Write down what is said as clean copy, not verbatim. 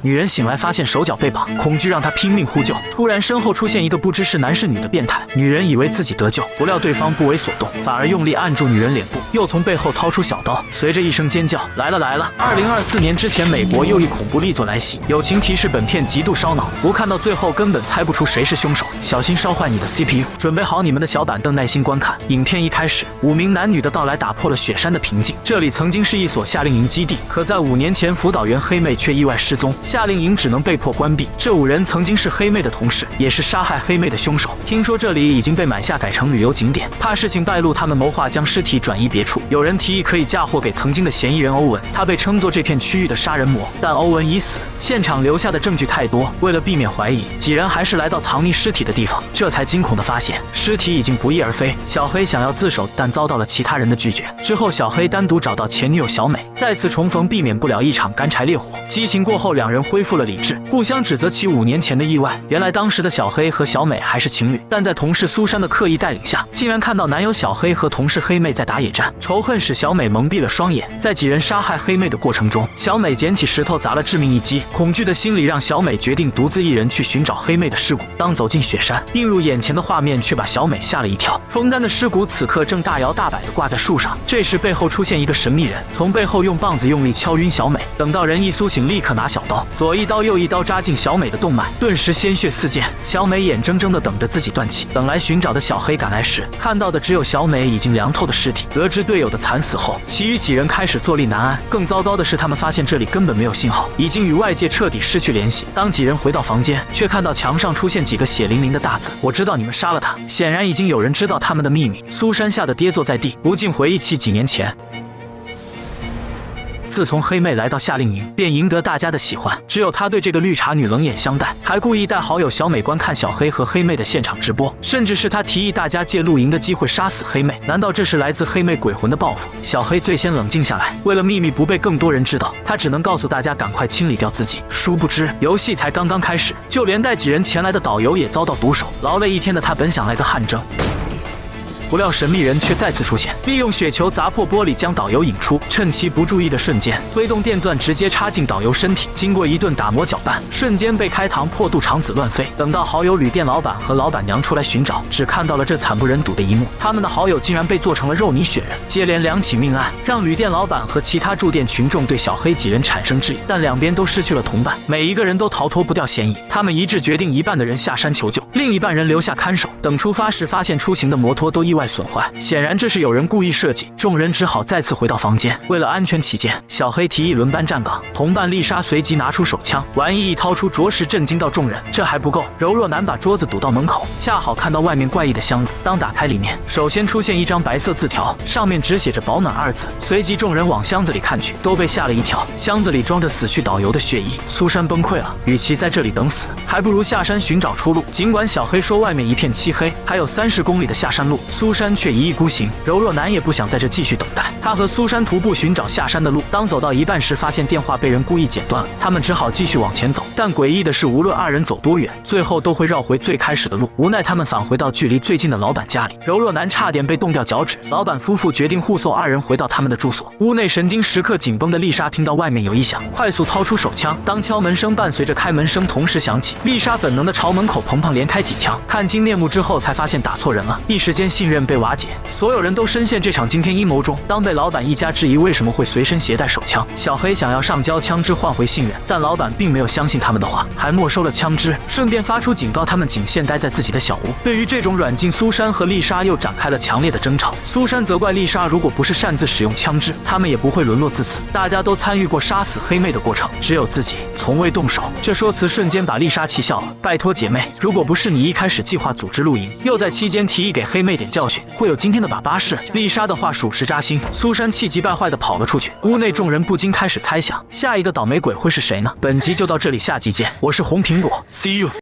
女人醒来发现手脚被绑，恐惧让她拼命呼救。突然身后出现一个不知是男是女的变态，女人以为自己得救，不料对方不为所动，反而用力按住女人脸部，又从背后掏出小刀，随着一声尖叫，来了来了！2024年之前，美国又一恐怖力作来袭。友情提示：本片极度烧脑，不看到最后根本猜不出谁是凶手，小心烧坏你的 CPU。准备好你们的小板凳，耐心观看。影片一开始，5名男女的到来打破了雪山的平静。这里曾经是一所夏令营基地，可在5年前，辅导员黑妹却意外失踪，夏令营只能被迫关闭。这5人曾经是黑妹的同事，也是杀害黑妹的凶手。听说这里已经被买下改成旅游景点，怕事情败露，他们谋划将尸体转移别处。有人提议可以嫁祸给曾经的嫌疑人欧文，他被称作这片区域的杀人魔，但欧文已死，现场留下的证据太多，为了避免怀疑，几人还是来到藏匿尸体的地方，这才惊恐地发现尸体已经不翼而飞。小黑想要自首，但遭到了其他人的拒绝。之后，小黑单独找到前女友小美，再次重逢，避免不了一场干柴烈火。激情过后，两人恢复了理智，互相指责其5年前的意外。原来当时的小黑和小美还是情侣，但在同事苏珊的刻意带领下，竟然看到男友小黑和同事黑妹在打野战。仇恨使小美蒙蔽了双眼，在几人杀害黑妹的过程中，小美捡起石头砸了致命一击。恐惧的心理让小美决定独自一人去寻找黑妹的尸骨。当走进雪山，映入眼前的画面却把小美吓了一跳。枫丹的尸骨此刻正大摇大摆地挂在树上，这时背后出现一个神秘人，从背后用棒子用力敲晕小美。等到人一苏醒，立刻拿小刀，左一刀右一刀扎进小美的动脉，顿时鲜血四溅。小美眼睁睁地等着自己断气。等来寻找的小黑赶来时，看到的只有小美已经凉透的尸体。得知队友的惨死后，其余几人开始坐立难安。更糟糕的是，他们发现这里根本没有信号，已经与外界彻底失去联系。当几人回到房间，却看到墙上出现几个血淋淋的大字：我知道你们杀了他。显然已经有人知道他们的秘密。苏珊吓得跌坐在地，不禁回忆起几年前。自从黑妹来到夏令营，便赢得大家的喜欢，只有她对这个绿茶女冷眼相待，还故意带好友小美观看小黑和黑妹的现场直播，甚至是她提议大家借露营的机会杀死黑妹。难道这是来自黑妹鬼魂的报复？小黑最先冷静下来，为了秘密不被更多人知道，他只能告诉大家赶快清理掉自己。殊不知游戏才刚刚开始，就连带几人前来的导游也遭到毒手。劳累一天的他本想来个汗蒸，不料神秘人却再次出现，利用雪球砸破玻璃将导游引出，趁其不注意的瞬间，推动电钻直接插进导游身体，经过一顿打磨搅拌，瞬间被开膛破肚，肠子乱飞。等到好友旅店老板和老板娘出来寻找，只看到了这惨不忍睹的一幕，他们的好友竟然被做成了肉泥雪人。接连2起命案，让旅店老板和其他住店群众对小黑几人产生质疑，但两边都失去了同伴，每一个人都逃脱不掉嫌疑。他们一致决定，一半的人下山求救，另一半人留下看守。等出发时，发现出行的摩托都意外损坏，显然这是有人故意设计。众人只好再次回到房间。为了安全起见，小黑提议轮班站岗，同伴丽莎随即拿出手枪，玩意一掏出，着实震惊到众人。这还不够，柔若男把桌子堵到门口，恰好看到外面怪异的箱子。当打开里面，首先出现一张白色字条，上面只写着保暖2字。随即众人往箱子里看去，都被吓了一跳。箱子里装着死去导游的血衣。苏珊崩溃了，与其在这里等死，还不如下山寻找出路。尽管小黑说外面一片漆黑，还有30公里的下山路，苏珊却一意孤行。柔若男也不想在这继续等待，他和苏珊徒步寻找下山的路。当走到一半时，发现电话被人故意剪断了，他们只好继续往前走。但诡异的是，无论2人走多远，最后都会绕回最开始的路。无奈他们返回到距离最近的老板家里，柔若男差点被冻掉脚趾。老板夫妇决定护送2人回到他们的住所。屋内神经时刻紧绷的丽莎听到外面有异响，快速掏出手枪。当敲门声伴随着开门声同时响起，丽莎本能的朝门口砰砰连开几枪。看清面目之后，才发现打错人了，一时间信任被瓦解。所有人都深陷这场惊天阴谋中。当被老板一家质疑为什么会随身携带手枪，小黑想要上交枪支换回信任，但老板并没有相信他们的话，还没收了枪支，顺便发出警告，他们仅限待在自己的小屋。对于这种软禁，苏珊和丽莎又展开了强烈的争吵。苏珊责怪丽莎，如果不是擅自使用枪支，他们也不会沦落至此。大家都参与过杀死黑妹的过程，只有自己从未动手。这说辞瞬间把丽莎气笑了。拜托姐妹，如果不是你一开始计划组织露营，又在期间提议给黑妹点教训，会有今天的把巴士。丽莎的话属实扎心，苏珊气急败坏地跑了出去。屋内众人不禁开始猜想，下一个倒霉鬼会是谁呢？本集就到这里，下集见。我是红苹果 ，See you。